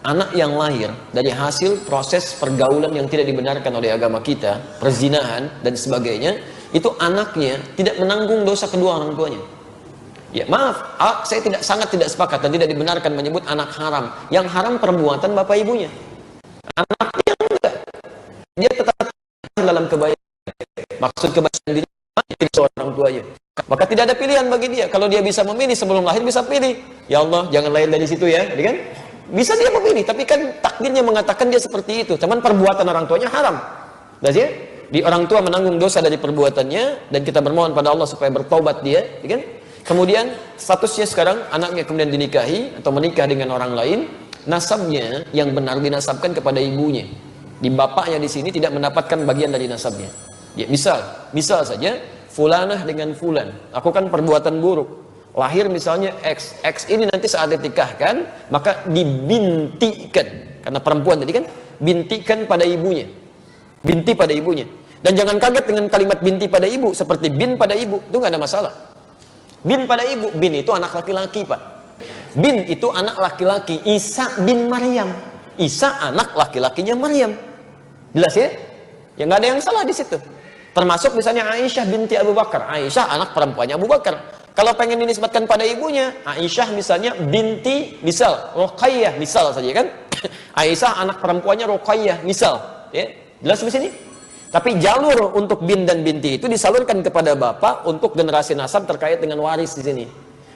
Anak yang lahir dari hasil proses pergaulan yang tidak dibenarkan oleh agama kita, perzinahan dan sebagainya, itu anaknya tidak menanggung dosa kedua orang tuanya. Ya maaf, saya sangat tidak sepakat dan tidak dibenarkan menyebut anak haram. Yang haram perbuatan bapak ibunya. Anaknya enggak, dia tetap dalam kebaikan. Maksud kebaikan diri seorang tuanya. Maka tidak ada pilihan bagi dia. Kalau dia bisa memilih sebelum lahir, bisa pilih. Ya Allah, jangan lahir dari situ ya, kan? Bisa dia memilih, tapi kan takdirnya mengatakan dia seperti itu. Cuman perbuatan orang tuanya haram. Ya? Di orang tua menanggung dosa dari perbuatannya, dan kita bermohon pada Allah supaya bertobat dia, kan? Kemudian statusnya sekarang anaknya kemudian dinikahi atau menikah dengan orang lain, nasabnya yang benar dinasabkan kepada ibunya. Di bapaknya di sini tidak mendapatkan bagian dari nasabnya. Ya, misal saja fulanah dengan fulan lakukan perbuatan buruk. Lahir misalnya X ini nanti saat dinikahkan maka dibintikan, karena perempuan tadi kan, bintikan pada ibunya, binti pada ibunya. Dan jangan kaget dengan kalimat binti pada ibu, seperti bin pada ibu, itu nggak ada masalah. Bin pada ibu, bin itu anak laki-laki pak. Bin itu anak laki-laki, Isa bin Maryam. Isa anak laki-lakinya Maryam. Jelas ya? Ya nggak ada yang salah di situ. Termasuk misalnya Aisyah binti Abu Bakar. Aisyah anak perempuannya Abu Bakar. Kalau pengen dinisbatkan pada ibunya, Aisyah misalnya binti, misal Ruqayyah, misal saja kan. Aisyah anak perempuannya Ruqayyah, misal. Ya, jelas di sini. Tapi jalur untuk bin dan binti itu disalurkan kepada bapak untuk generasi nasab terkait dengan waris di sini.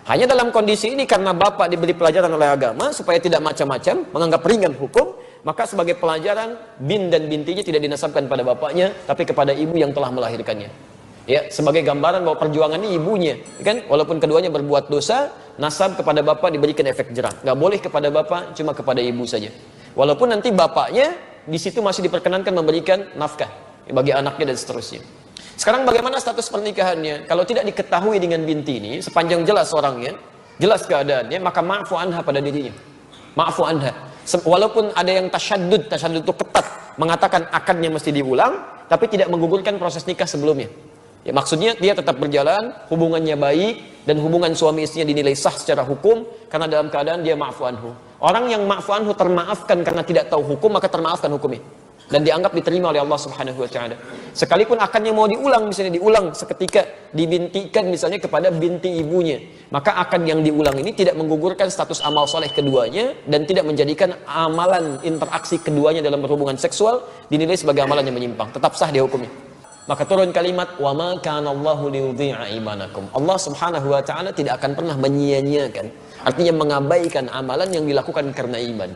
Hanya dalam kondisi ini karena bapak diberi pelajaran oleh agama supaya tidak macam-macam, menganggap ringan hukum, maka sebagai pelajaran bin dan bintinya tidak dinasabkan pada bapaknya, tapi kepada ibu yang telah melahirkannya. Ya, sebagai gambaran bahwa perjuangan ini ibunya, kan? Walaupun keduanya berbuat dosa, nasab kepada bapak diberikan efek jerah. Nggak boleh kepada bapak, cuma kepada ibu saja. Walaupun nanti bapaknya di situ masih diperkenankan memberikan nafkah bagi anaknya dan seterusnya. Sekarang bagaimana status pernikahannya? Kalau tidak diketahui dengan binti ini, sepanjang jelas orangnya, jelas keadaannya, maka ma'fu anha pada dirinya. Ma'fu anha. Walaupun ada yang tasyaddud itu ketat, mengatakan akadnya mesti diulang, tapi tidak menggugurkan proses nikah sebelumnya. Ya, maksudnya dia tetap berjalan, hubungannya baik, dan hubungan suami istrinya dinilai sah secara hukum, karena dalam keadaan dia ma'fu anhu. Orang yang ma'fu anhu termaafkan karena tidak tahu hukum, maka termaafkan hukumnya. Dan dianggap diterima oleh Allah Subhanahu wa Ta'ala. Sekalipun akadnya mau diulang, misalnya diulang seketika, dibintikan misalnya kepada binti ibunya, maka akad yang diulang ini tidak menggugurkan status amal soleh keduanya, dan tidak menjadikan amalan interaksi keduanya dalam berhubungan seksual dinilai sebagai amalan yang menyimpang. Tetap sah dia hukumnya. Maka turun kalimat wa ma kana Allahu liyudhi'a imanakum. Allah Subhanahu wa Ta'ala tidak akan pernah menyia-nyiakan, artinya mengabaikan amalan yang dilakukan karena iman.